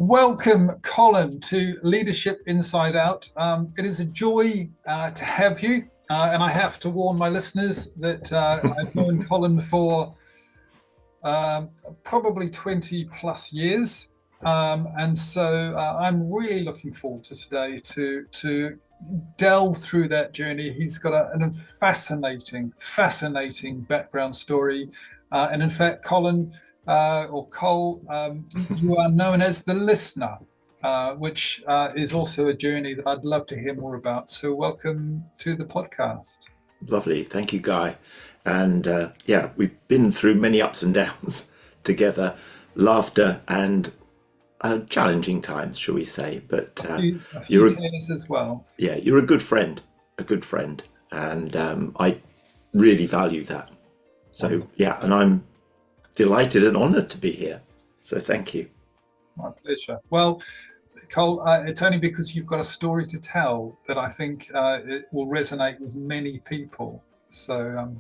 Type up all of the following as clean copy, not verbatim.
Welcome, Colin, to Leadership Inside Out. It is a joy to have you. And I have to warn my listeners that I've known Colin for probably 20 plus years. And so I'm really looking forward to today to delve through that journey. He's got a fascinating background story. And in fact, Colin, or Cole, you are known as the listener, which is also a journey that I'd love to hear more about. So welcome to the podcast. Lovely. Thank you, Guy. And yeah, we've been through many ups and downs together, laughter and challenging times, shall we say. But A few tears as well. Yeah, you're a good friend, And I really value that. So yeah, and I'm delighted and honoured to be here. So thank you. My pleasure. Well, Cole, it's only because you've got a story to tell that I think it will resonate with many people. So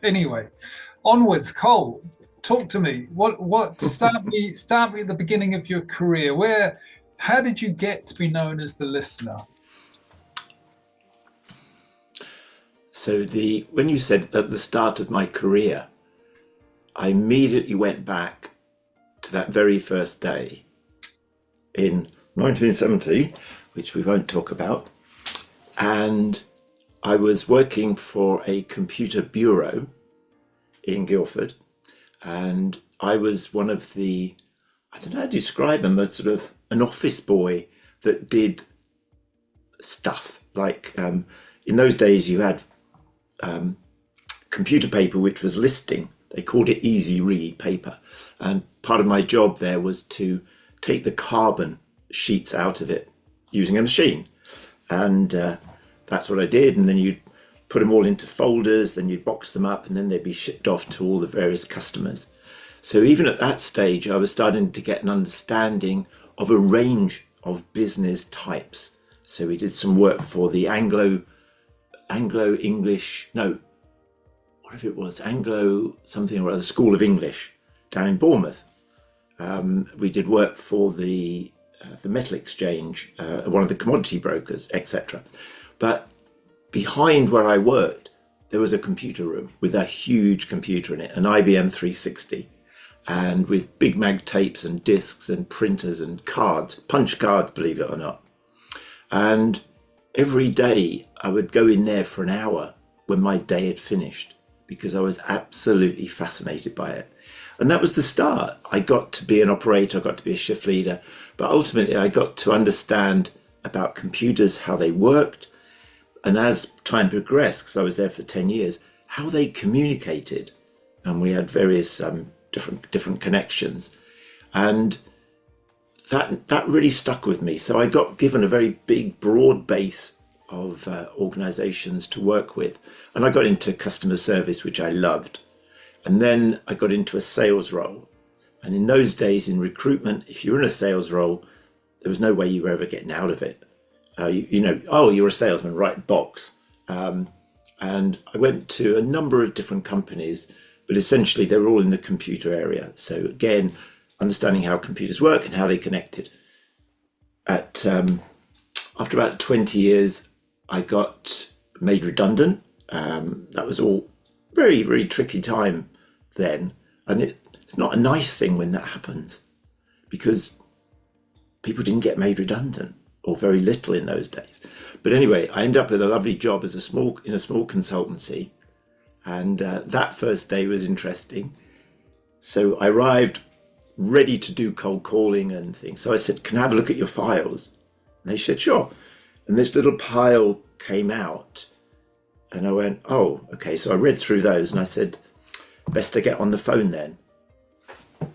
anyway, onwards, Cole. Talk to me. Start me at the beginning of your career. How did you get to be known as the listener? So when you said at the start of my career, I immediately went back to that very first day in 1970, which we won't talk about. And I was working for a computer bureau in Guildford. And I was one of I don't know how to describe them, a sort of an office boy that did stuff. Like in those days you had computer paper, which was listing. They called it easy read paper. And part of my job there was to take the carbon sheets out of it using a machine. And that's what I did. And then you'd put them all into folders, then you'd box them up, and then they'd be shipped off to all the various customers. So even at that stage, I was starting to get an understanding of a range of business types. So we did some work for the Anglo-English, no, what if it was Anglo something or other School of English down in Bournemouth. We did work for the metal exchange, one of the commodity brokers, etc. But behind where I worked, there was a computer room with a huge computer in it, an IBM 360, and with big mag tapes and discs and printers and cards, punch cards, believe it or not. And every day I would go in there for an hour when my day had finished, because I was absolutely fascinated by it. And that was the start. I got to be an operator, I got to be a shift leader, but ultimately I got to understand about computers, how they worked, and as time progressed, because I was there for 10 years, how they communicated. And we had various different connections. And that really stuck with me. So I got given a very big, broad base of organizations to work with. And I got into customer service, which I loved. And then I got into a sales role. And in those days in recruitment, if you were in a sales role, there was no way you were ever getting out of it. You're a salesman, right, box. And I went to a number of different companies, but essentially they were all in the computer area. So again, understanding how computers work and how they connected. After about 20 years, I got made redundant. That was all very, very tricky time then. And it's not a nice thing when that happens, because people didn't get made redundant, or very little in those days. But anyway, I ended up with a lovely job in a small consultancy. And that first day was interesting. So I arrived ready to do cold calling and things. So I said, can I have a look at your files? And they said, sure. And this little pile came out. And I went, oh, okay. So I read through those and I said, best to get on the phone then.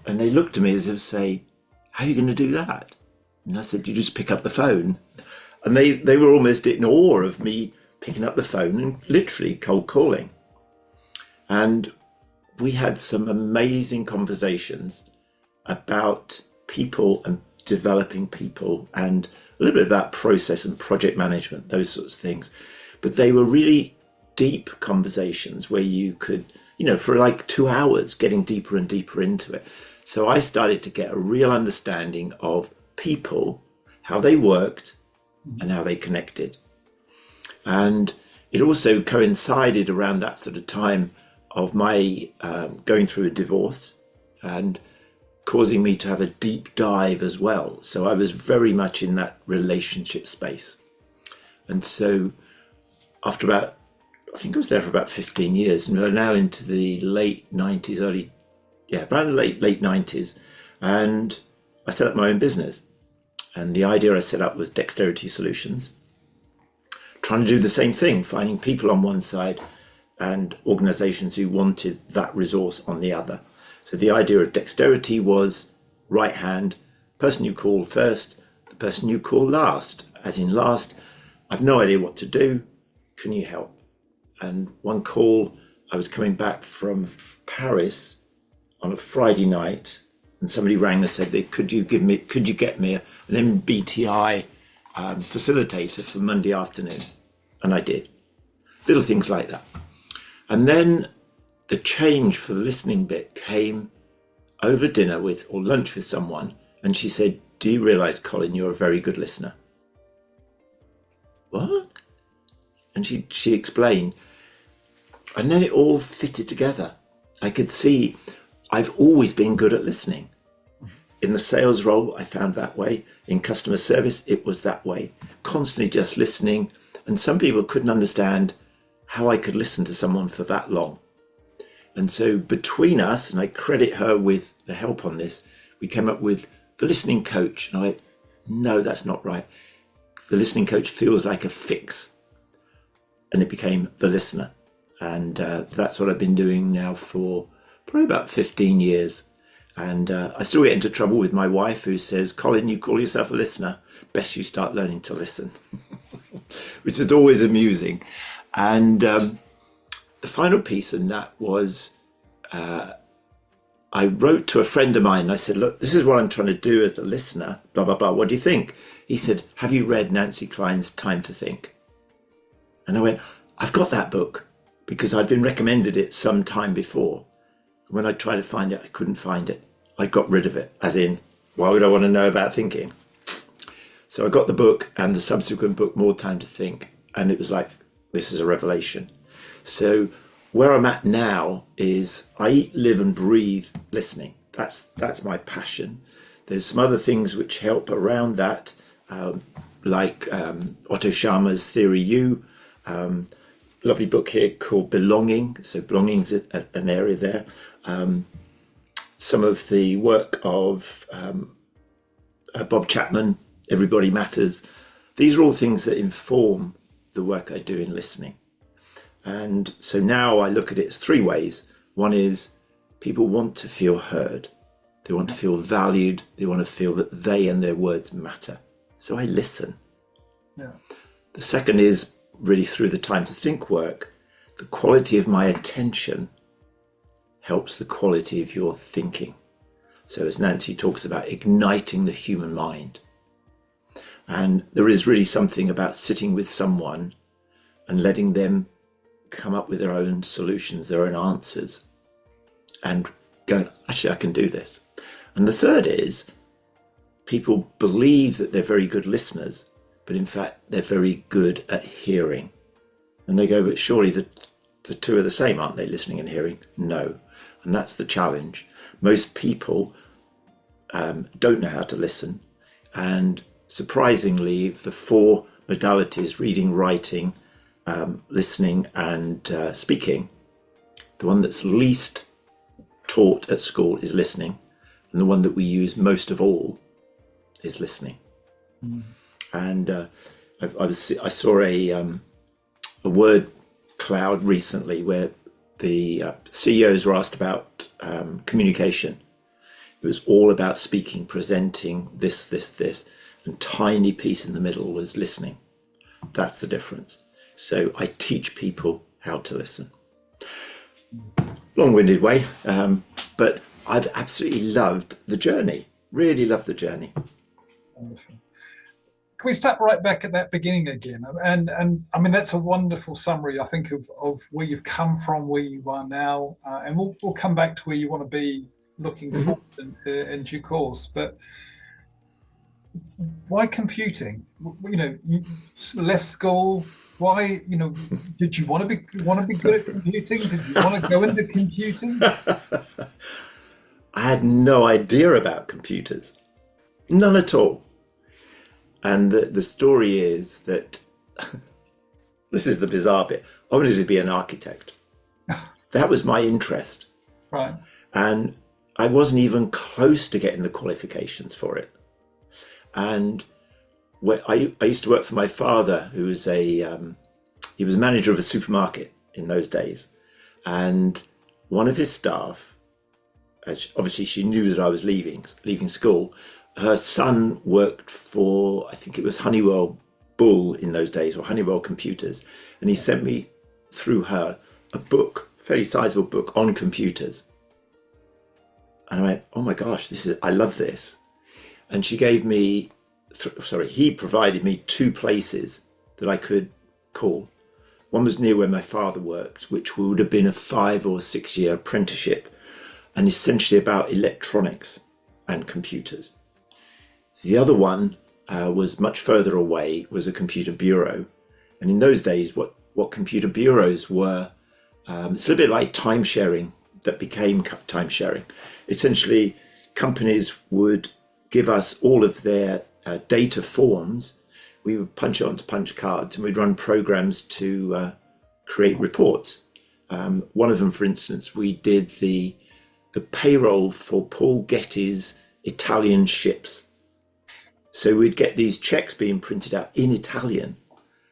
And they looked at me as if to say, how are you going to do that? And I said, you just pick up the phone. And they were almost in awe of me picking up the phone and literally cold calling. And we had some amazing conversations about people and developing people, and a little bit about process and project management, those sorts of things. But they were really deep conversations where you could, for like 2 hours, getting deeper and deeper into it. So I started to get a real understanding of people, how they worked and how they connected. And it also coincided around that sort of time of my going through a divorce and causing me to have a deep dive as well. So I was very much in that relationship space. And so after about, I think I was there for about 15 years, and we're now into the late 90s, around the late 90s. And I set up my own business. And the idea I set up was Dexterity Solutions, trying to do the same thing, finding people on one side and organizations who wanted that resource on the other. So the idea of Dexterity was right hand, person you call first, the person you call last. As in last, I've no idea what to do, can you help? And one call, I was coming back from Paris on a Friday night, and somebody rang and said, could you get me an MBTI facilitator for Monday afternoon? And I did. Little things like that. And then the change for the listening bit came over dinner or lunch with someone, and she said, do you realize, Colin, you're a very good listener? What? And she explained, and then it all fitted together. I could see I've always been good at listening. In the sales role, I found that way. In customer service, it was that way. Constantly just listening. And some people couldn't understand how I could listen to someone for that long. And so between us, and I credit her with the help on this, we came up with the listening coach. And I went, no, that's not right. The listening coach feels like a fix. And it became the listener. And that's what I've been doing now for probably about 15 years. And I still get into trouble with my wife, who says, Colin, you call yourself a listener, best you start learning to listen, which is always amusing. And the final piece in that was I wrote to a friend of mine, and I said, look, this is what I'm trying to do as the listener, blah, blah, blah. What do you think? He said, have you read Nancy Kline's Time to Think? And I went, I've got that book, because I'd been recommended it some time before. When I tried to find it, I couldn't find it. I got rid of it, as in, why would I want to know about thinking? So I got the book and the subsequent book, More Time to Think. And it was like, this is a revelation. So where I'm at now is I eat, live and breathe listening. That's my passion. There's some other things which help around that, like Otto Scharmer's Theory U, lovely book here called Belonging. So belonging's an area there. Some of the work of Bob Chapman, Everybody Matters. These are all things that inform the work I do in listening. And so now I look at it as three ways. One is people want to feel heard. They want to feel valued. They want to feel that they and their words matter. So I listen. Yeah. The second is really through the Time to Think work, the quality of my attention helps the quality of your thinking. So as Nancy talks about igniting the human mind. And there is really something about sitting with someone and letting them come up with their own solutions, their own answers, and going, actually, I can do this. And the third is people believe that they're very good listeners, but in fact, they're very good at hearing. And they go, but surely the two are the same, aren't they? Listening and hearing? No. And that's the challenge. Most people don't know how to listen. And surprisingly, the four modalities, reading, writing, listening and speaking, the one that's least taught at school is listening. And the one that we use most of all is listening. Mm. And I saw a word cloud recently where the CEOs were asked about communication. It was all about speaking, presenting, this, and tiny piece in the middle was listening. That's the difference. So I teach people how to listen. Long-winded way, but I've absolutely loved the journey. Really loved the journey. Wonderful. Can we start right back at that beginning again? And I mean, that's a wonderful summary, I think, of where you've come from, where you are now, and we'll come back to where you want to be looking forward in due course. But why computing? You left school. Why, did you want to be good at computing? Did you want to go into computing? I had no idea about computers, none at all. And the story is that this is the bizarre bit. I wanted to be an architect. That was my interest. Right. And I wasn't even close to getting the qualifications for it. And I used to work for my father, who was he was manager of a supermarket in those days. And one of his staff, obviously she knew that I was leaving school. Her son worked for, I think it was Honeywell Bull in those days, or Honeywell Computers. And he sent me through her a book, fairly sizable book on computers. And I went, oh my gosh, I love this. And she gave me, he provided me 2 places that I could call. One was near where my father worked, which would have been a 5 or 6 year apprenticeship, and essentially about electronics and computers. The other one was much further away, was a computer bureau. And in those days, what computer bureaus were, it's a little bit like time sharing that became time sharing. Essentially, companies would give us all of their data forms. We would punch it onto punch cards, and we'd run programs to create reports. One of them, for instance, we did the payroll for Paul Getty's Italian ships. So we'd get these checks being printed out in Italian,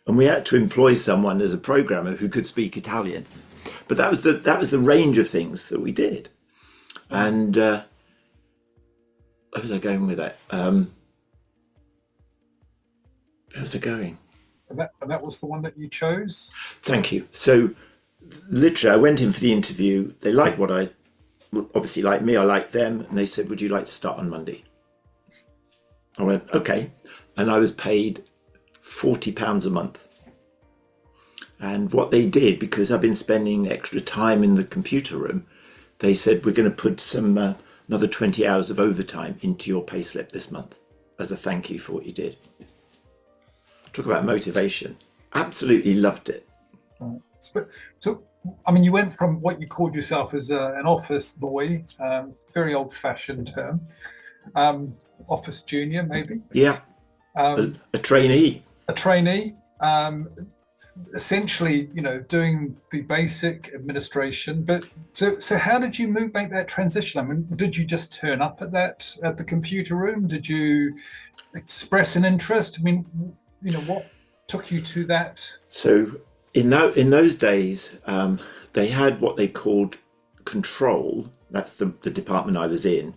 and we had to employ someone as a programmer who could speak Italian. But that was the range of things that we did. And where was I going with that? Where was I going? And that was the one that you chose? Thank you. So literally, I went in for the interview. They liked obviously liked me, I liked them. And they said, would you like to start on Monday? I went, okay. And I was paid £40 a month. And what they did, because I've been spending extra time in the computer room, they said, we're going to put another 20 hours of overtime into your payslip this month as a thank you for what you did. Talk about motivation. Absolutely loved it. Right. So, you went from what you called yourself as an office boy, very old-fashioned term, office junior, maybe. Yeah, a trainee. A trainee, essentially, doing the basic administration. But so how did you make that transition? Did you just turn up at the computer room? Did you express an interest? What took you to that? So in those days, they had what they called Control. That's the department I was in.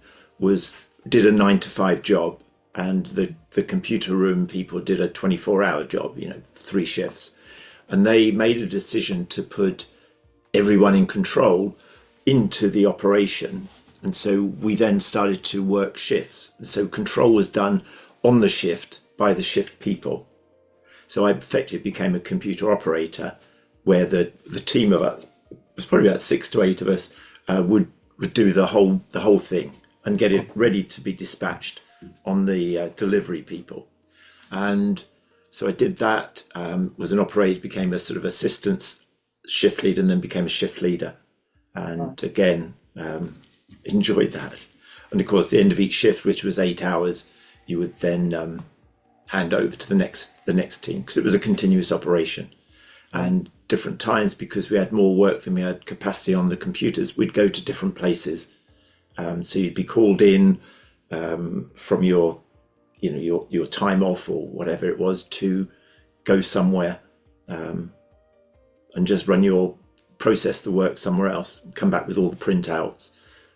Did a 9-to-5 job, and the computer room people did a 24-hour job. 3 shifts, and they made a decision to put everyone in Control into the operation. And so we then started to work shifts. So Control was done on the shift by the shift people. So I effectively became a computer operator, where the team of it was probably about 6 to 8 of us would do the whole thing and get it ready to be dispatched on the delivery people. And so I did that. Was an operator, became a sort of assistant shift leader, and then became a shift leader. And again, enjoyed that. And of course, the end of each shift, which was 8 hours, you would then hand over to the next team, because it was a continuous operation. And different times, because we had more work than we had capacity on the computers, we'd go to different places. So you'd be called in from your time off or whatever it was, to go somewhere and just process the work somewhere else, come back with all the printouts,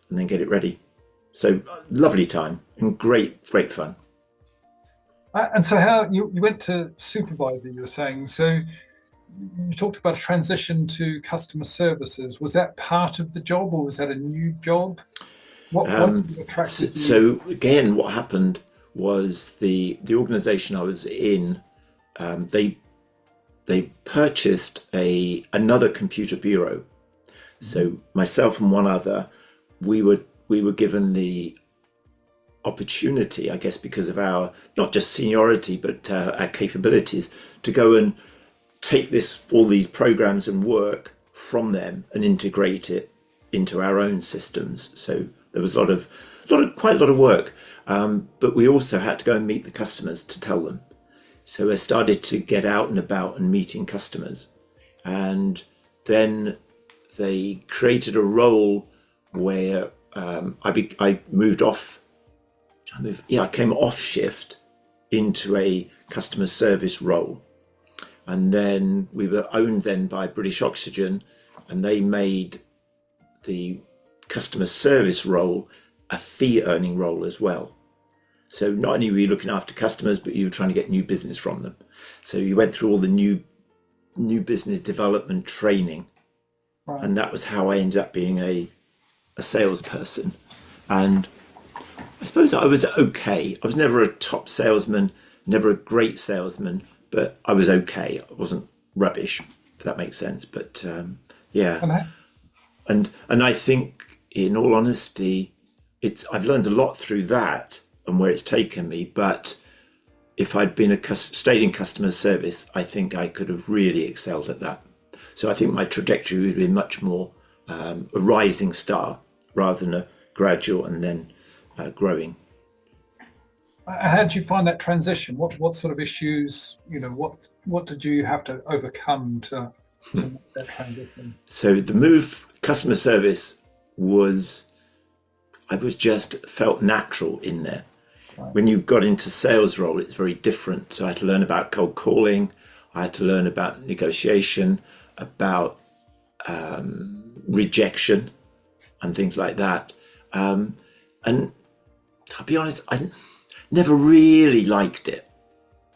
and then get it ready. So lovely time and great fun. And so how you went to supervisor, you were saying. So you talked about a transition to customer services. Was that part of the job, or was that a new job? What attracted you? So again, what happened was the organisation I was in, they purchased another computer bureau. So myself and one other, we were given the opportunity, I guess, because of our not just seniority but our capabilities to go and take all these programs and work from them and integrate it into our own systems. So there was quite a lot of work, but we also had to go and meet the customers to tell them. So I started to get out and about and meeting customers, and then they created a role where I moved off. I came off shift into a customer service role, and then we were owned then by British Oxygen, and they made the customer service role a fee earning role as well. So not only were you looking after customers, but you were trying to get new business from them. So you went through all the new business development training. Right. And that was how I ended up being a salesperson. And I suppose I was okay. I was never a top salesman, never a great salesman, but I was okay. I wasn't rubbish, if that makes sense. But yeah. And I think, in all honesty, I've learned a lot through that and where it's taken me. But if I'd been stayed in customer service, I think I could have really excelled at that. So I think my trajectory would be much more a rising star rather than a gradual and then growing. How did you find that transition? What sort of issues, what did you have to overcome to make that transition? So the move customer service I just felt natural in there. Right. When you got into sales role, it's very different. So I had to learn about cold calling. I had to learn about negotiation, about rejection and things like that. And I'll be honest, I never really liked it.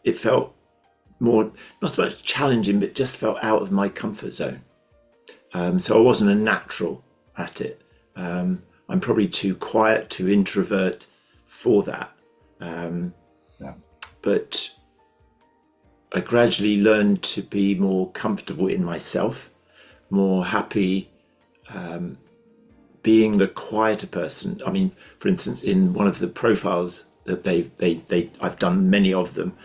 It felt more, not so much challenging, but just felt out of my comfort zone. So I wasn't a natural at it. I'm probably too quiet, too introvert for that. But I gradually learned to be more comfortable in myself, more happy being the quieter person. I mean, for instance, in one of the profiles that I've done many of them,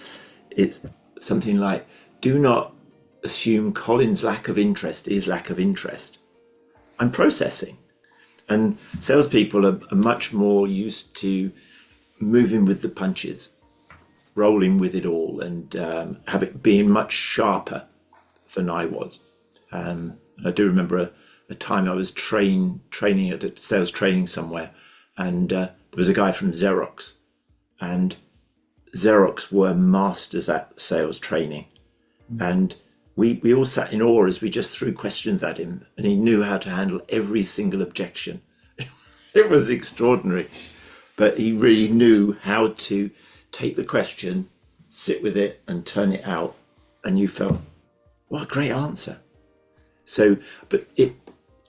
it's something like, do not assume Colin's lack of interest is lack of interest. I'm processing. And salespeople are much more used to moving with the punches, rolling with it all, and have it being much sharper than I was. I do remember a time I was training at a sales training somewhere, and there was a guy from Xerox, and Xerox were masters at sales training. And we all sat in awe as we just threw questions at him, and he knew how to handle every single objection. It was extraordinary. But he really knew how to take the question, sit with it, and turn it out. And you felt, what a great answer. So, but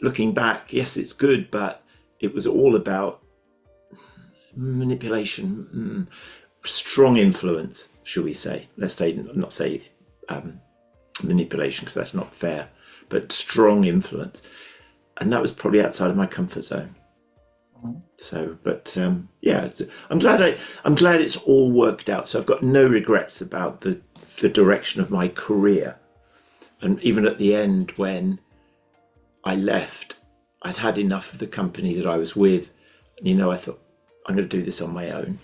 looking back, yes, it's good, but it was all about manipulation, strong influence, shall we say. Let's not say manipulation, because that's not fair, but strong influence. And that was probably outside of my comfort zone. So, but yeah, I'm glad it's all worked out. So I've got no regrets about the direction of my career. And even at the end, when I left, I'd had enough of the company that I was with. I thought, I'm going to do this on my own.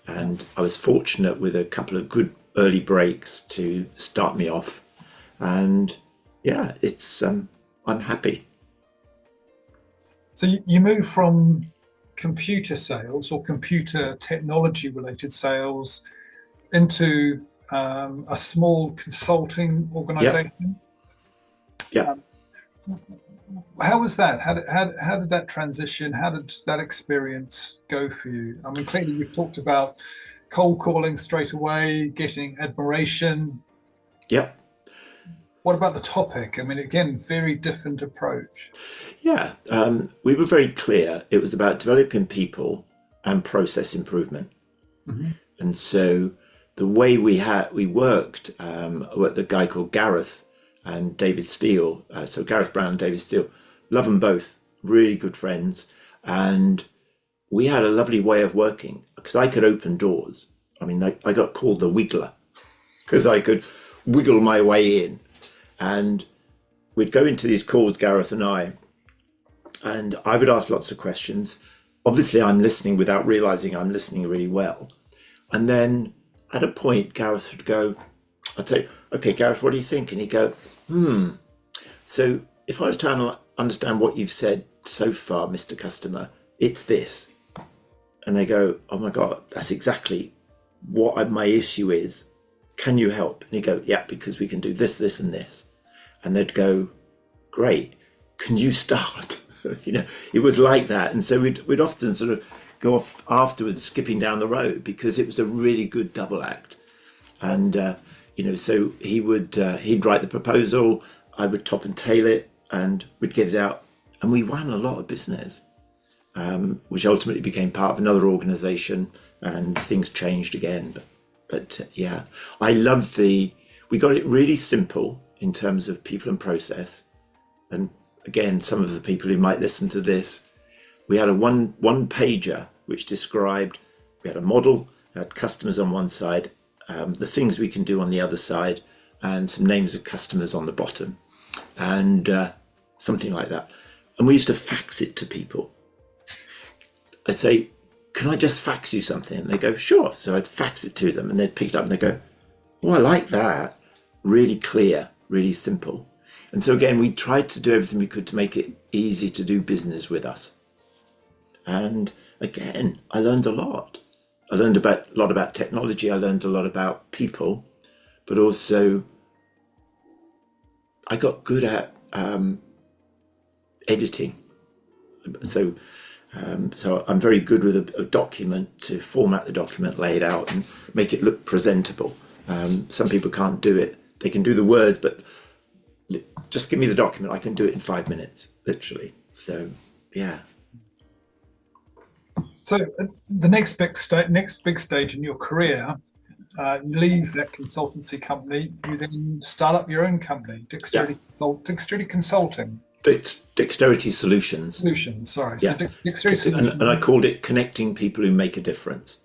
And I was fortunate with a couple of good early breaks to start me off. And yeah, I'm happy. So you move from computer sales or computer technology related sales into a small consulting organization. Yeah. How was that? How did that transition? How did that experience go for you? I mean, clearly you've talked about cold calling straight away, getting admiration. Yep. What about the topic? I mean, again, very different approach. Yeah, we were very clear. It was about developing people and process improvement. Mm-hmm. And so the way we worked with the guy called Gareth and David Steele. So Gareth Brown and David Steele, love them both, really good friends. And we had a lovely way of working because I could open doors. I mean, I got called the wiggler because I could wiggle my way in. And we'd go into these calls, Gareth and I would ask lots of questions. Obviously, I'm listening without realizing I'm listening really well. And then at a point, Gareth would go, I'd say, okay, Gareth, what do you think? And he'd go, so if I was trying to understand what you've said so far, Mr. Customer, it's this. And they go, oh my God, that's exactly what my issue is. Can you help? And he'd go, yeah, because we can do this, this, and this. And they'd go, great, can you start? It was like that. And so we'd often sort of go off afterwards, skipping down the road, because it was a really good double act. And, so he'd write the proposal, I would top and tail it, and we'd get it out. And we won a lot of business, which ultimately became part of another organization, and things changed again. But yeah, I love we got it really simple in terms of people and process. And again, some of the people who might listen to this, we had a one pager which described, we had a model, had customers on one side, the things we can do on the other side, and some names of customers on the bottom, and something like that. And we used to fax it to people. I'd say, can I just fax you something? And they go, sure. So I'd fax it to them, and they'd pick it up and they go, oh, I like that. Really clear, really simple. And so again, we tried to do everything we could to make it easy to do business with us. And again, I learned a lot. I learned a lot about technology. I learned a lot about people, but also I got good at editing. So I'm very good with a document, to format the document, lay it out, and make it look presentable. Some people can't do it. They can do the words, but just give me the document. I can do it in 5 minutes, literally. So, yeah. So the next big stage in your career, you leave that consultancy company. You then start up your own company, Dexterity Consulting. Dexterity Solutions. Sorry. Yeah. So Dexterity Solutions. And I called it Connecting People Who Make a Difference.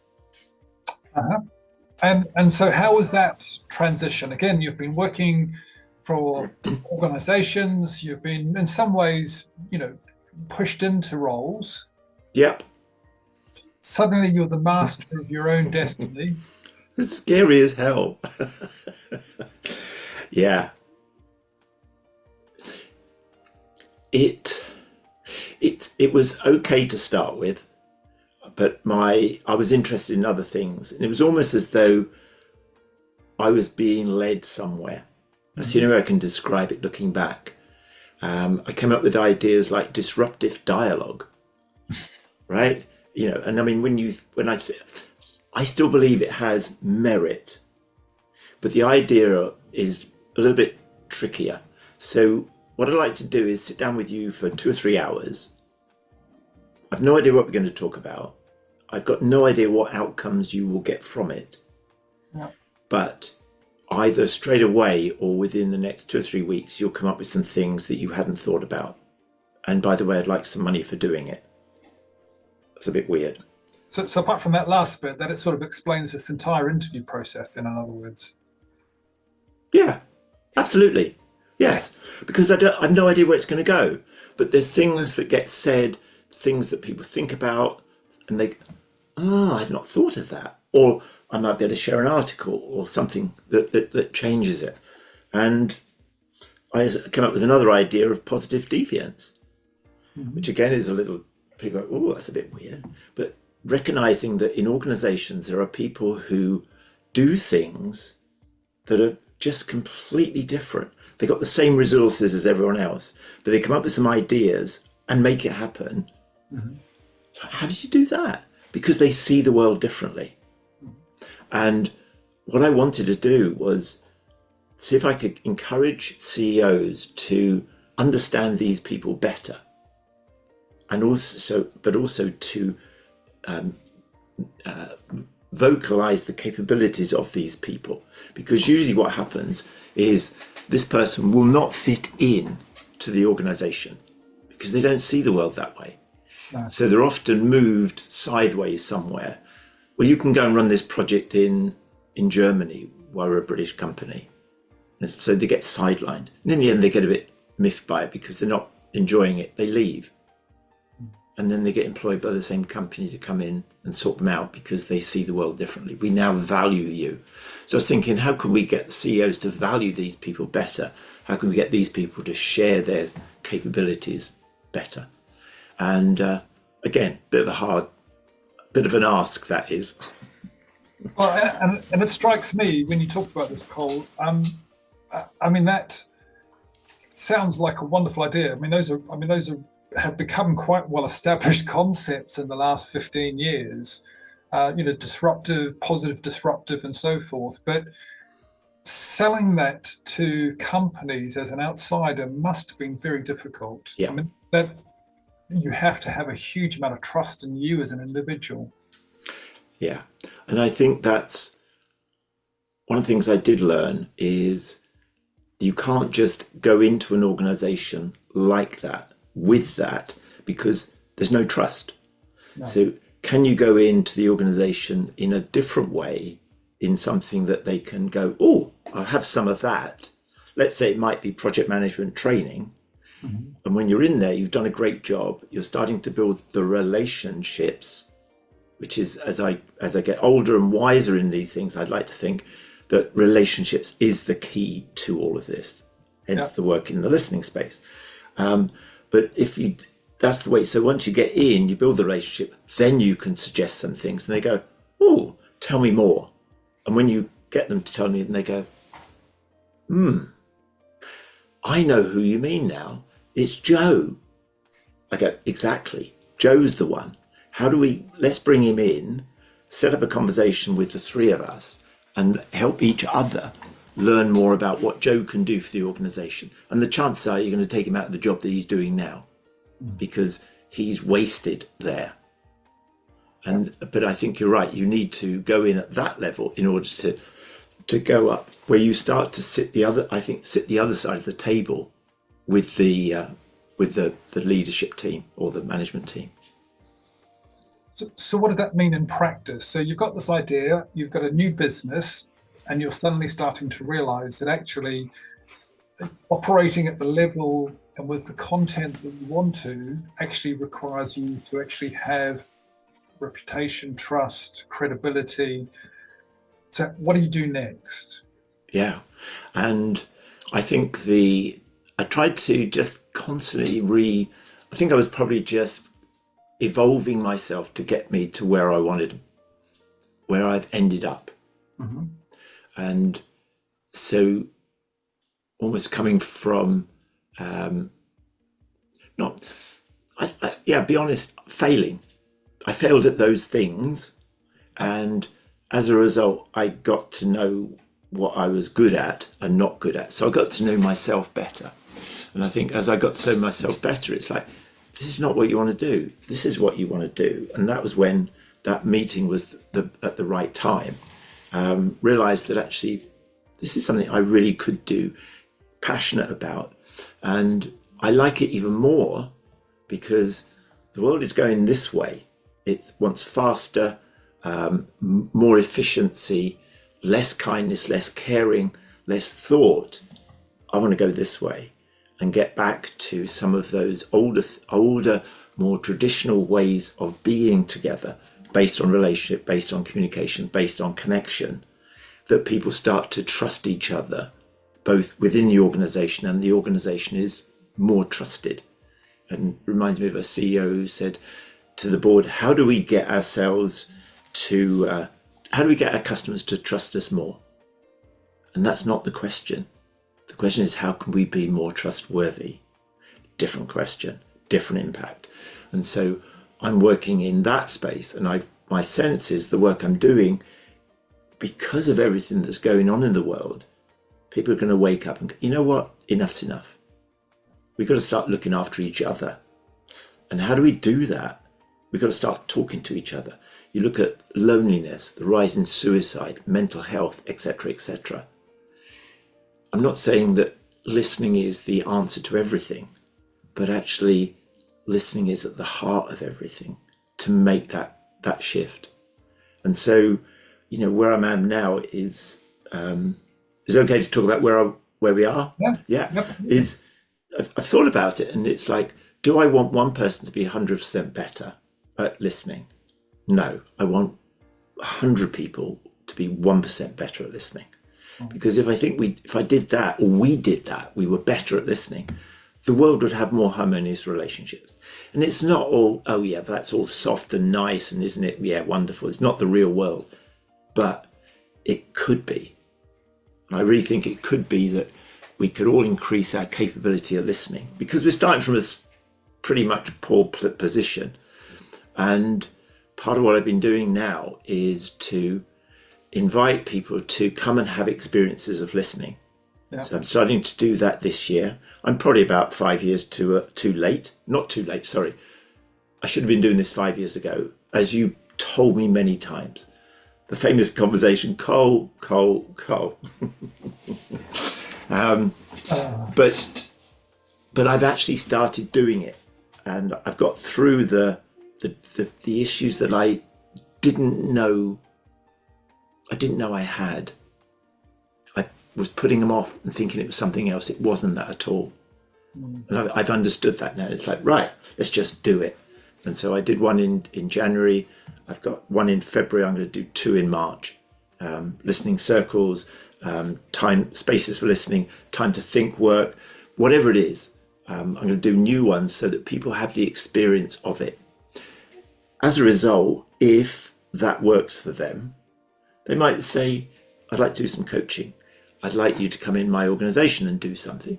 And so how was that transition? Again, you've been working for organizations. You've been, in some ways, pushed into roles. Yep. Suddenly you're the master of your own destiny. It's scary as hell. Yeah. It was okay to start with, but I was interested in other things, and it was almost as though I was being led somewhere. That's the only way I can describe it looking back. I came up with ideas like disruptive dialogue, right? And I mean, I still believe it has merit, but the idea is a little bit trickier. So what I'd like to do is sit down with you for 2 or 3 hours. I've no idea what we're going to talk about. I've got no idea what outcomes you will get from it. Yeah. But either straight away or within the next 2 or 3 weeks, you'll come up with some things that you hadn't thought about. And by the way, I'd like some money for doing it. That's a bit weird. So apart from that last bit, that it sort of explains this entire interview process, in other words. Yeah, absolutely. Yes, because I have no idea where it's going to go. But there's things that get said, things that people think about, and they, I've not thought of that. Or I might be able to share an article or something that changes it. And I came up with another idea of positive deviance, which again is a little, people go, oh, that's a bit weird. But recognizing that in organizations, there are people who do things that are just completely different. They got the same resources as everyone else, but they come up with some ideas and make it happen. So how did you do that? Because they see the world differently. And what I wanted to do was see if I could encourage CEOs to understand these people better, and also to vocalize the capabilities of these people. Because usually what happens is this person will not fit in to the organization because they don't see the world that way. No. So they're often moved sideways somewhere. Well, you can go and run this project in Germany, while we're a British company. And so they get sidelined. And in the end, they get a bit miffed by it because they're not enjoying it. They leave. And then they get employed by the same company to come in and sort them out because they see the world differently. We now value you. So I was thinking, how can we get CEOs to value these people better? How can we get these people to share their capabilities better? And again, bit of an ask, that is. Well, and it strikes me when you talk about this, Cole. I mean, that sounds like a wonderful idea. I mean, those have become quite well-established concepts in the last 15 years. Disruptive, positive, disruptive, and so forth. But selling that to companies as an outsider must have been very difficult. Yeah. I mean, that you have to have a huge amount of trust in you as an individual. Yeah. And I think that's one of the things I did learn is you can't just go into an organization like that, with that, because there's no trust. No. So can you go into the organization in a different way, in something that they can go, oh, I'll have some of that. Let's say it might be project management training. Mm-hmm. And when you're in there, you've done a great job. You're starting to build the relationships, which is, as I get older and wiser in these things, I'd like to think that relationships is the key to all of this. Hence the work in the listening space. But that's the way. So once you get in, you build the relationship, then you can suggest some things and they go, oh, tell me more. And when you get them to tell me, and they go, I know who you mean now. It's Joe. I go, exactly. Joe's the one. Let's bring him in, set up a conversation with the three of us and help each other learn more about what Joe can do for the organization. And the chances are you're going to take him out of the job that he's doing now because he's wasted there. But I think you're right. You need to go in at that level in order to go up where you start to sit the other side of the table with the leadership team or the management team. So what did that mean in practice? So you've got this idea, you've got a new business, and you're suddenly starting to realize that actually operating at the level and with the content that you want to actually requires you to actually have reputation, trust, credibility. So what do you do next? Yeah. And I think I tried to just constantly I think I was probably just evolving myself to get me to where I've ended up. Mm-hmm. And so almost coming from, be honest, failing. I failed at those things. And as a result, I got to know what I was good at and not good at. So I got to know myself better. And I think as I got to know myself better, it's like, this is not what you want to do. This is what you want to do. And that was when that meeting was at the right time. Realized that actually, this is something I really could do, passionate about. And I like it even more because the world is going this way. It wants faster, more efficiency, less kindness, less caring, less thought. I want to go this way and get back to some of those older, more traditional ways of being together, based on relationship, based on communication, based on connection, that people start to trust each other, both within the organization and the organization is more trusted. And reminds me of a CEO who said to the board, how do we get our customers to trust us more? And that's not the question. The question is, how can we be more trustworthy? Different question, different impact. And so I'm working in that space, and my sense is the work I'm doing, because of everything that's going on in the world, people are going to wake up and go, you know what, enough's enough. We've got to start looking after each other. And how do we do that? We've got to start talking to each other. You look at loneliness, the rise in suicide, mental health, etc., etc. I'm not saying that listening is the answer to everything, but actually listening is at the heart of everything to make that shift. And so, where I'm at now is it okay to talk about where we are? Yeah. I've thought about it, and it's like, do I want one person to be 100% better at listening? No, I want 100 people to be 1% better at listening. Because if I did that, or we did that, we were better at listening, the world would have more harmonious relationships. And it's not all, oh yeah, that's all soft and nice, and isn't it, yeah, wonderful. It's not the real world, but it could be. And I really think it could be that we could all increase our capability of listening, because we're starting from a pretty much poor position. And part of what I've been doing now is to invite people to come and have experiences of listening. Yeah. So I'm starting to do that this year. I'm probably about 5 years too late. Not too late, sorry. I should have been doing this 5 years ago, as you told me many times. The famous conversation, Cole. But I've actually started doing it, and I've got through the issues that I didn't know I had. I was putting them off and thinking it was something else. It wasn't that at all. And I've understood that now. It's like, right, let's just do it. And so I did one in January. I've got one in February. I'm going to do 2 in March. Listening circles, time, spaces for listening, time to think work, whatever it is. I'm going to do new ones so that people have the experience of it. As a result, if that works for them, they might say, I'd like to do some coaching. I'd like you to come in my organization and do something.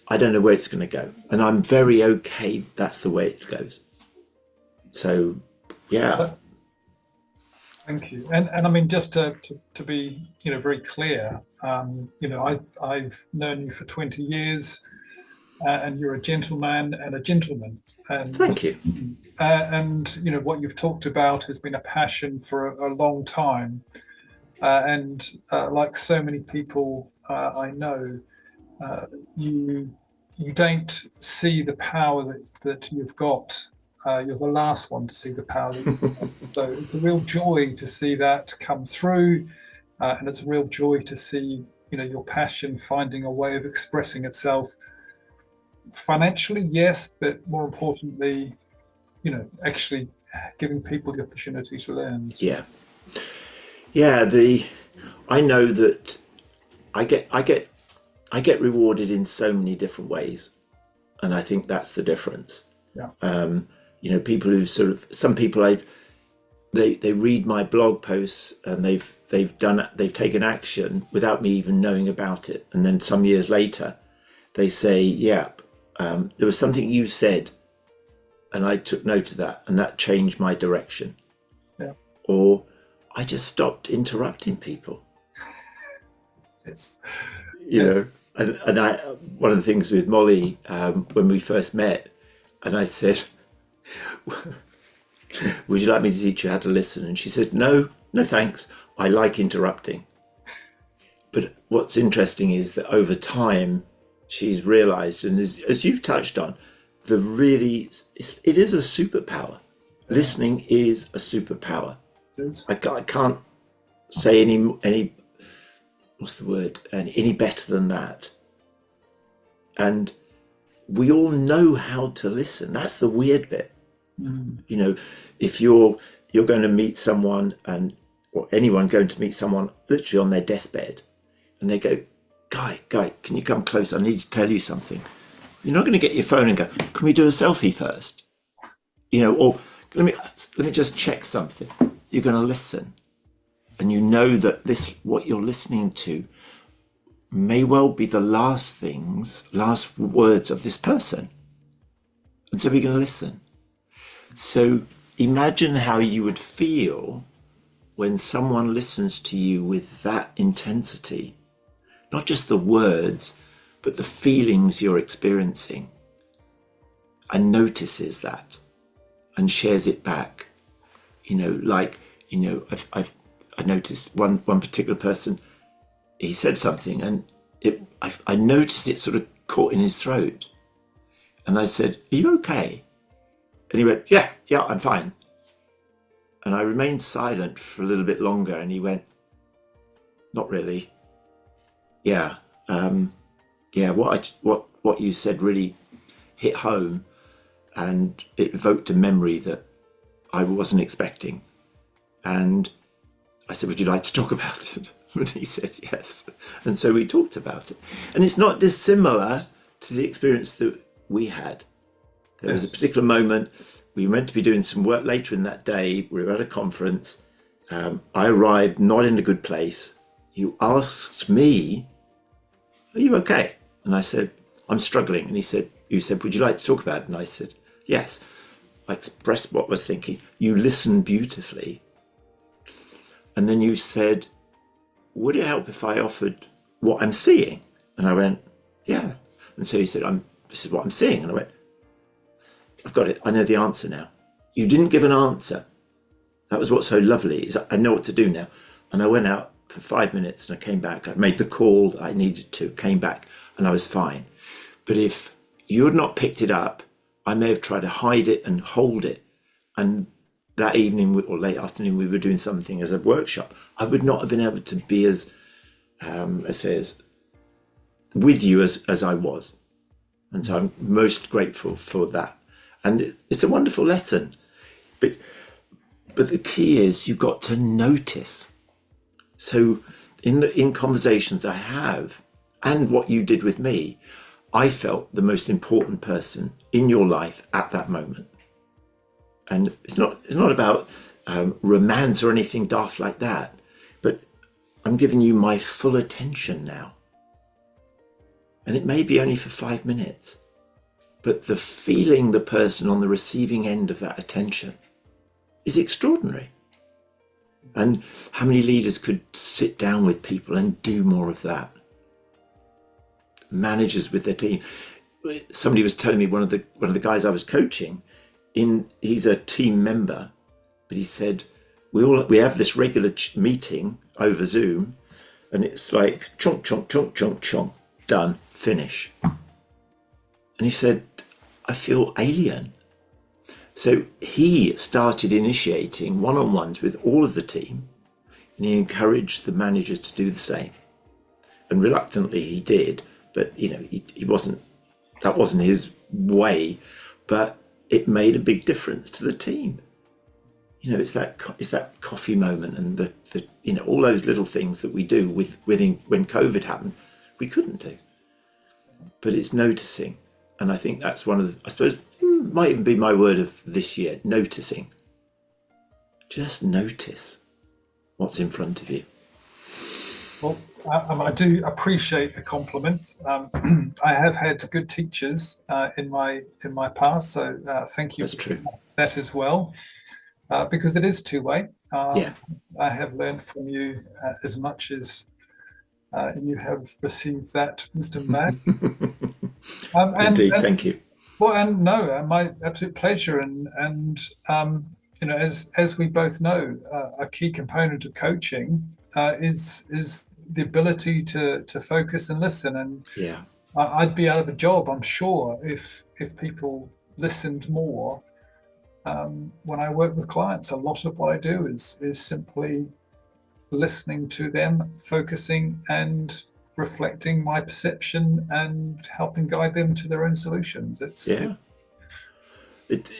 I don't know where it's going to go. And I'm very okay, that's the way it goes. So, yeah. Thank you. And I mean, just to be, very clear, I've known you for 20 years, and you're a gentleman and a gentleman. And, thank you. And what you've talked about has been a passion for a long time. And like so many people I know, you don't see the power that you've got. You're the last one to see the power that you've got. So it's a real joy to see that come through, and it's a real joy to see your passion finding a way of expressing itself financially, yes, but more importantly, actually giving people the opportunity to learn. So. Yeah. I know that I get rewarded in so many different ways, and I think that's the difference. Yeah. People who some people they read my blog posts and they've taken action without me even knowing about it, and then some years later they say, there was something you said and I took note of that, and that changed my direction. Yeah. Or I just stopped interrupting people. And I, one of the things with Molly, when we first met, and I said, would you like me to teach you how to listen? And she said, no thanks, I like interrupting. But what's interesting is that over time she's realized, and as you've touched on, it is a superpower. Yeah. Listening is a superpower. I can't say any what's the word, any better than that. And we all know how to listen. That's the weird bit. If you're going to meet someone, or anyone going to meet someone literally on their deathbed, and they go, Guy, can you come close? I need to tell you something. You're not going to get your phone and go, can we do a selfie first? Or let me just check something. You're going to listen. And you know that what you're listening to may well be the last words of this person. And so we're going to listen. So imagine how you would feel when someone listens to you with that intensity, not just the words, but the feelings you're experiencing, and notices that and shares it back. I noticed one particular person, he said something, and I noticed it sort of caught in his throat. And I said, are you okay? And he went, yeah, I'm fine. And I remained silent for a little bit longer, and he went, not really. Yeah, what you said really hit home, and it evoked a memory that I wasn't expecting. And I said, would you like to talk about it? And he said yes. And so we talked about it. And it's not dissimilar to the experience that we had. There was a particular moment, we were meant to be doing some work later in that day. We were at a conference. I arrived not in a good place. You asked me, are you okay? And I said, I'm struggling. And you said, would you like to talk about it? And I said, yes. I expressed what I was thinking. You listened beautifully. And then you said, would it help if I offered what I'm seeing? And I went, yeah. And so he said, this is what I'm seeing. And I went, I've got it. I know the answer now. You didn't give an answer. That was what's so lovely, is I know what to do now. And I went out for 5 minutes and I came back. I made the call I needed to, came back, and I was fine. But if you had not picked it up, I may have tried to hide it and hold it. And that evening or late afternoon, we were doing something as a workshop. I would not have been able to be as, let's say, as with you as I was. And so I'm most grateful for that. And it's a wonderful lesson. But the key is you've got to notice. So in conversations I have, and what you did with me, I felt the most important person in your life at that moment. And it's not about romance or anything daft like that, but I'm giving you my full attention now. And it may be only for 5 minutes, but the feeling the person on the receiving end of that attention is extraordinary. And how many leaders could sit down with people and do more of that? Managers with their team. Somebody was telling me, one of the guys I was coaching, he's a team member, but he said, we have this regular meeting over Zoom, and it's like chonk, chonk, chonk, chonk, chonk, done, finish. And he said, I feel alien. So he started initiating one-on-ones with all of the team, and he encouraged the managers to do the same. And reluctantly he did, but he wasn't, that wasn't his way, but it made a big difference to the team. It's that coffee moment, and the all those little things that we do when COVID happened, we couldn't do. But it's noticing. And I think that's one of the, I suppose, might even be my word of this year, noticing. Just notice what's in front of you. Well, I do appreciate the compliments. I have had good teachers in my past, so thank you That's true. that as well, because it is two-way. Yeah. I have learned from you as much as you have received that, Mr. Matt. Indeed, thank you. Well, and no, my absolute pleasure. And as we both know, a key component of coaching is the ability to focus and listen. And yeah, I'd be out of a job, I'm sure, if people listened more. When I work with clients, a lot of what I do is simply listening to them, focusing and reflecting my perception and helping guide them to their own solutions. It's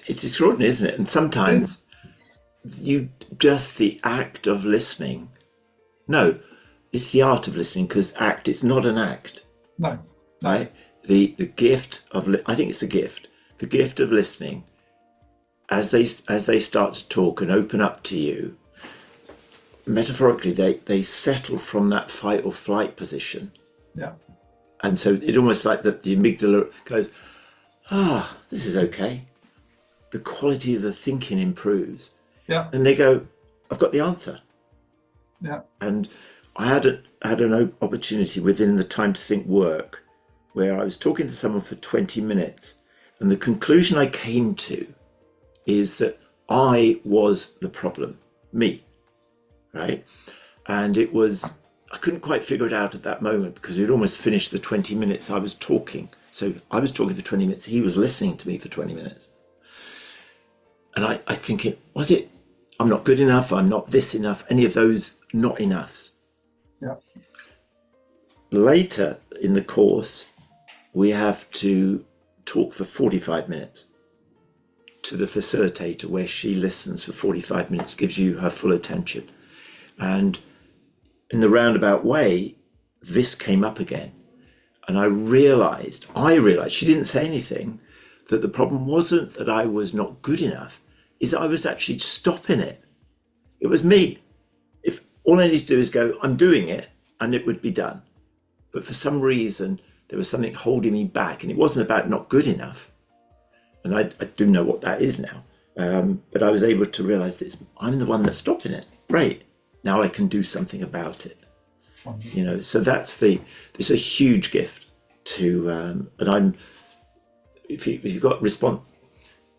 extraordinary, isn't it? And sometimes the act of listening. No, it's the art of listening, because it's not an act. No. Right? The gift of, I think it's a gift. The gift of listening, as they start to talk and open up to you, metaphorically, they settle from that fight or flight position. Yeah. And so it almost like the amygdala goes, this is okay. The quality of the thinking improves. Yeah. And they go, I've got the answer. Yeah. And I had an opportunity within the Time to Think work where I was talking to someone for 20 minutes. And the conclusion I came to is that I was the problem, me. Right? And I couldn't quite figure it out at that moment, because we'd almost finished the 20 minutes I was talking. So I was talking for 20 minutes. He was listening to me for 20 minutes. And I think was it, I'm not good enough, I'm not this enough, any of those not enoughs. Yeah. Later in the course, we have to talk for 45 minutes to the facilitator, where she listens for 45 minutes, gives you her full attention. And in the roundabout way, this came up again. And I realized, she didn't say anything, that the problem wasn't that I was not good enough, is that I was actually stopping it. It was me. If all I need to do is go, I'm doing it, and it would be done. But for some reason, there was something holding me back, and it wasn't about not good enough. And I do know what that is now. But I was able to realize that I'm the one that's stopping it. Great. Now I can do something about it. You know, so it's a huge gift to, and if you've got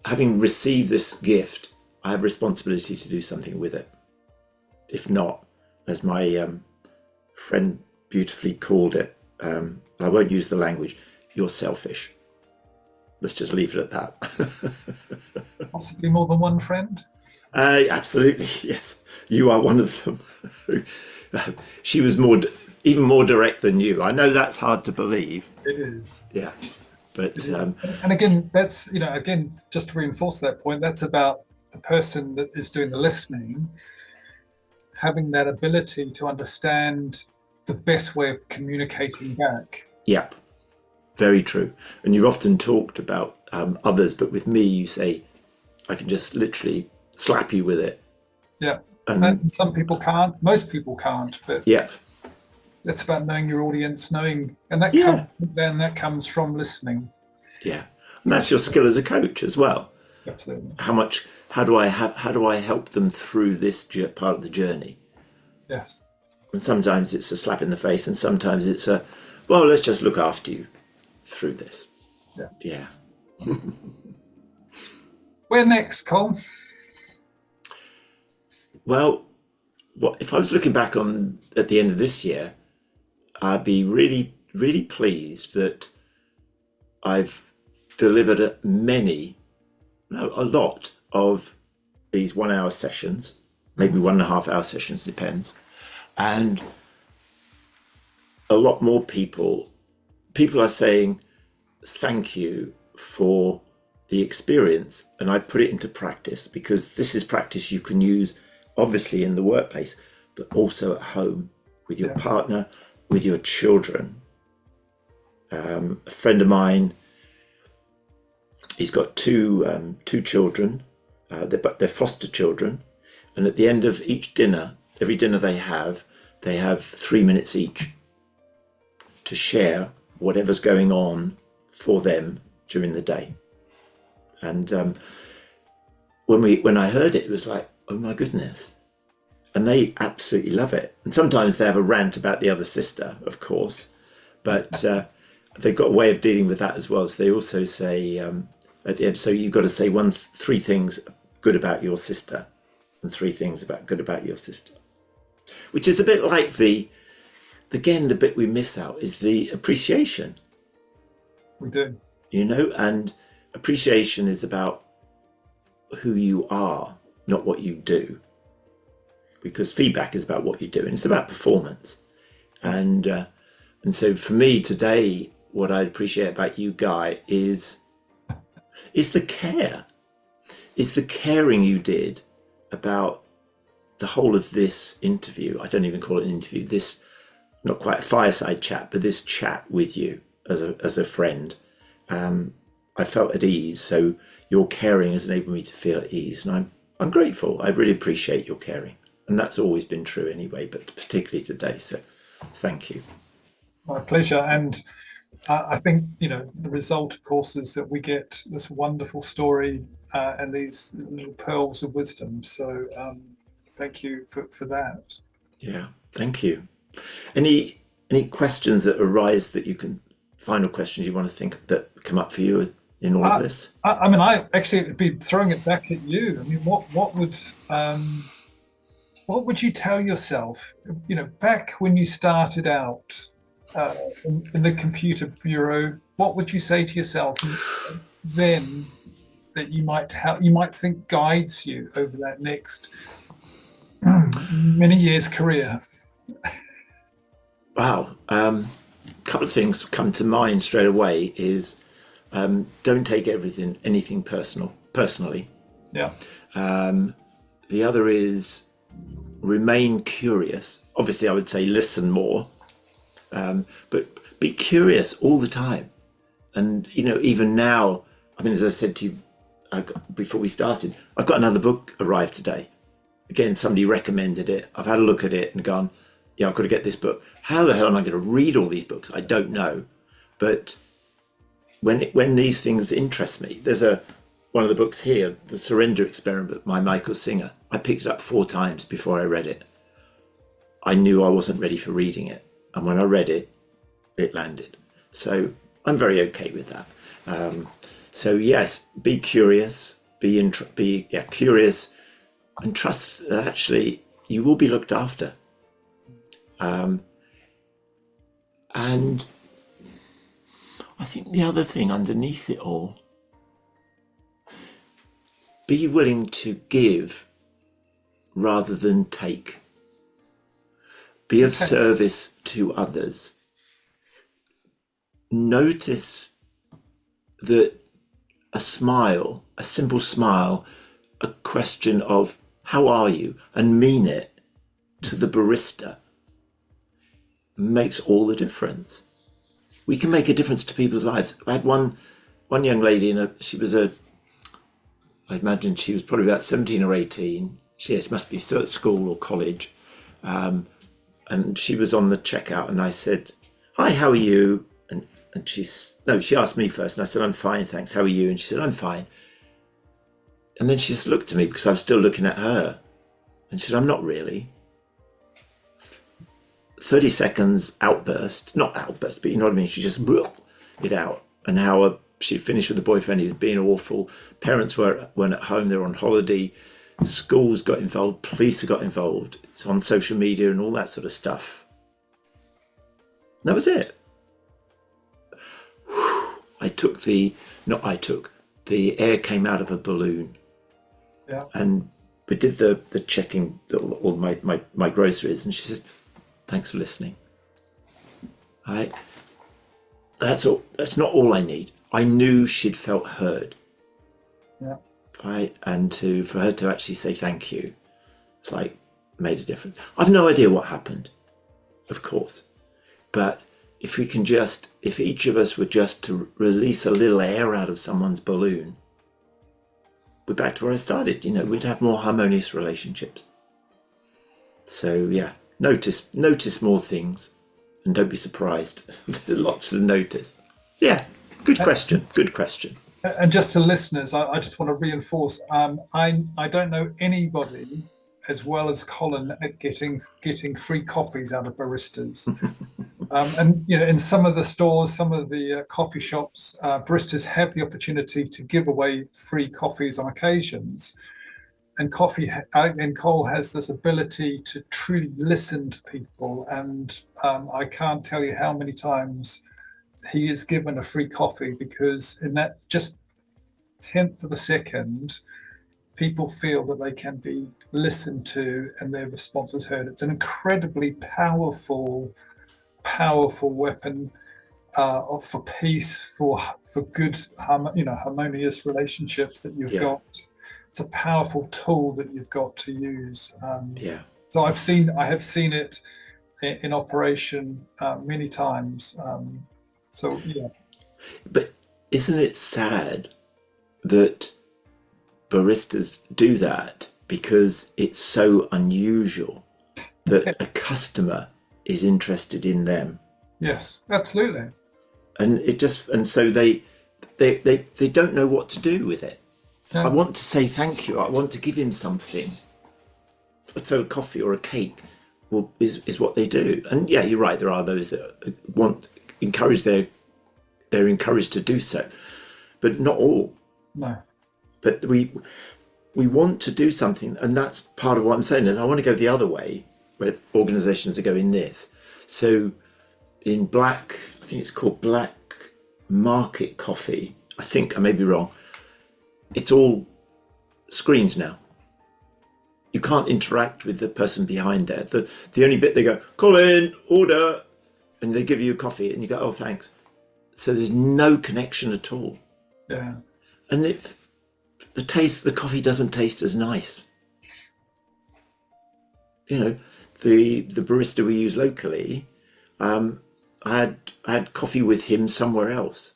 having received this gift, I have responsibility to do something with it. If not, as my friend beautifully called it, I won't use the language, you're selfish. Let's just leave it at that. Possibly more than one friend? Absolutely, yes. You are one of them. She was even more direct than you. I know that's hard to believe. It is. Yeah. But and again, that's, again, just to reinforce that point, that's about the person that is doing the listening having that ability to understand the best way of communicating back. Yeah, very true. And you've often talked about others, but with me, you say, I can just literally slap you with it. Yeah. And some people can't, most people can't, but yeah, it's about knowing your audience, and that comes from listening. Yeah. And that's your skill as a coach as well. Absolutely. How do I help them through this part of the journey? Yes. And sometimes it's a slap in the face, and sometimes it's let's just look after you through this. Yeah. Where next, Cole? Well, if I was looking back at the end of this year, I'd be really, really pleased that I've delivered a lot of these 1 hour sessions, maybe 1.5 hour sessions, depends. And a lot more people are saying, thank you for the experience. And I put it into practice, because this is practice you can use obviously in the workplace, but also at home with your partner, with your children. A friend of mine, he's got two children, but they're foster children. And at the end of each dinner, every dinner they have 3 minutes each to share whatever's going on for them during the day. And when I heard it, it was like, oh my goodness. And they absolutely love it. And sometimes they have a rant about the other sister, of course, but they've got a way of dealing with that as well. So they also say at the end, so you've got to say 3 things good about your sister and 3 things good about your sister, which is a bit like the bit we miss out is the appreciation. We do. And appreciation is about who you are, not what you do. Because feedback is about what you do, and it's about performance. And so for me today, what I appreciate about you, Guy, is the care. It's the caring you did about the whole of this interview. I don't even call it an interview. This, not quite a fireside chat, but this chat with you as a friend. I felt at ease. So your caring has enabled me to feel at ease, and I'm grateful. I really appreciate your caring. And that's always been true anyway, but particularly today. So thank you. My pleasure. And I think, the result, of course, is that we get this wonderful story and these little pearls of wisdom. So thank you for that. Yeah, thank you. Any questions that arise final questions you want to think that come up for you in all of this? I actually would be throwing it back at you. I mean, what would you tell yourself, back when you started out in the computer bureau? What would you say to yourself then that you might think guides you over that next many years career? Wow. Couple of things come to mind straight away is don't take anything personally. Yeah. The other is remain curious. Obviously, I would say listen more, but be curious all the time. And, even now, I mean, as I said to you before we started, I've got another book arrived today. Again, somebody recommended it. I've had a look at it and gone, yeah, I've got to get this book. How the hell am I going to read all these books? I don't know. But when these things interest me, there's one of the books here, The Surrender Experiment by Michael Singer. I picked it up 4 times before I read it. I knew I wasn't ready for reading it. And when I read it, it landed. So I'm very okay with that. So yes, be curious, be curious, and trust that actually you will be looked after. And I think the other thing underneath it all, be willing to give rather than take. Be of service to others. Notice that a smile, a simple smile, a question of how are you, and mean it to the barista makes all the difference. We can make a difference to people's lives. I had one young lady, I imagine she was probably about 17 or 18. She must be still at school or college. And she was on the checkout and I said, hi, how are you? And she asked me first and I said, I'm fine, thanks. How are you? And she said, I'm fine. And then she just looked at me because I was still looking at her. And she said, I'm not really. 30 seconds outburst, not outburst, but you know what I mean? She just it out. And how she finished with the boyfriend, he was being awful. Parents weren't at home, they were on holiday. Schools got involved, police got involved. It's on social media and all that sort of stuff. And that was it. The air came out of a balloon. Yeah. And we did the checking all my groceries, and she said, thanks for listening. Right? That's all. That's not all I need. I knew she'd felt heard. Yeah. Right? And for her to actually say thank you, it's like made a difference. I've no idea what happened, of course. But if each of us were just to release a little air out of someone's balloon, we're back to where I started. We'd have more harmonious relationships. So yeah, notice more things, and don't be surprised. There's lots to notice. Yeah, good question. And just to listeners, I just want to reinforce, I don't know anybody as well as Colin at getting free coffees out of baristas. And in some of the stores, some of the coffee shops, baristas have the opportunity to give away free coffees on occasions. And Cole has this ability to truly listen to people. And I can't tell you how many times he is given a free coffee, because in that just 10th of a second, people feel that they can be listened to and their response was heard. It's an incredibly powerful weapon for peace, for good, harmonious relationships that you've got. It's a powerful tool that you've got to use. So I have seen it in operation many times. So yeah. But isn't it sad that baristas do that because it's so unusual that a customer is interested in them? Yes, absolutely. And so they don't know what to do with it. I want to say thank you. I want to give him something. So a coffee or a cake is what they do. And yeah, you're right. There are those that they're encouraged to do so, but not all. No. But we want to do something, and that's part of what I'm saying. Is I want to go the other way, where organisations are going this. So in I think it's called Black Market Coffee. I think I may be wrong. it's all screens now. You can't interact with the person behind there. The only bit they go, Colin, order, and they give you a coffee and you go, oh, thanks. So there's no connection at all. Yeah. And if the coffee doesn't taste as nice. You know, the barista we use locally, I had coffee with him somewhere else.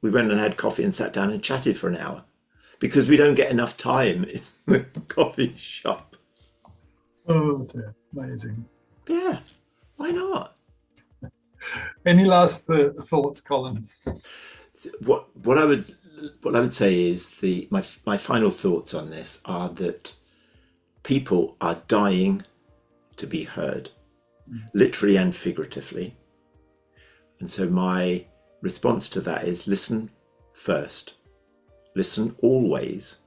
We went and had coffee and sat down and chatted for an hour because we don't get enough time in the coffee shop. Oh, dear. Amazing. Yeah, why not? Any last thoughts, Colin? What I would say is my final thoughts on this are that people are dying to be heard, literally and figuratively. And so my response to that is listen first. Listen always.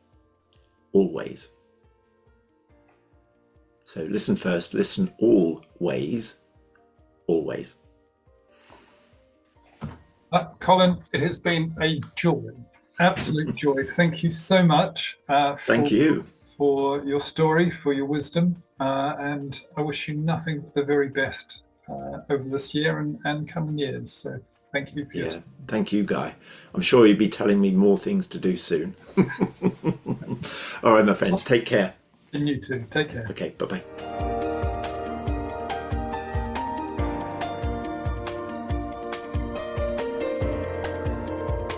Always. So listen first, listen always. Always. Colin, it has been a joy, absolute joy. Thank you so much. Thank you. For your story, for your wisdom, and I wish you nothing but the very best over this year and coming years. So thank you for your time. Thank you, Guy. I'm sure you'll be telling me more things to do soon. All right, my friend, take care. And you too. Take care. Okay, bye-bye.